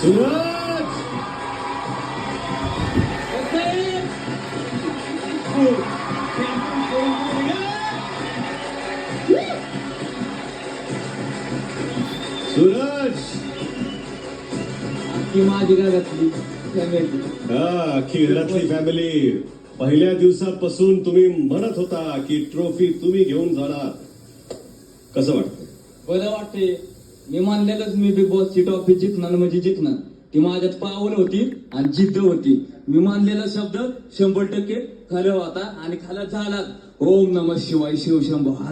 सूरज सूरज ती माझी घरातली फॅमिली. अख्खी घरातली फॅमिली. पहिल्या दिवसापासून तुम्ही म्हणत होता की ट्रॉफी तुम्ही घेऊन जाणार. कसं वाटतं? बरं वाटते. मी मानलेलंच मी बिग बॉसची ट्रॉफी जिंकणार म्हणजे जिंकणार. ती माझ्यात पावलं होती आणि जिद्द होती. मी मानलेला शब्द 100% खरं होता आणि खरा झाला. ओम नमः शिवाय शिवशंभो.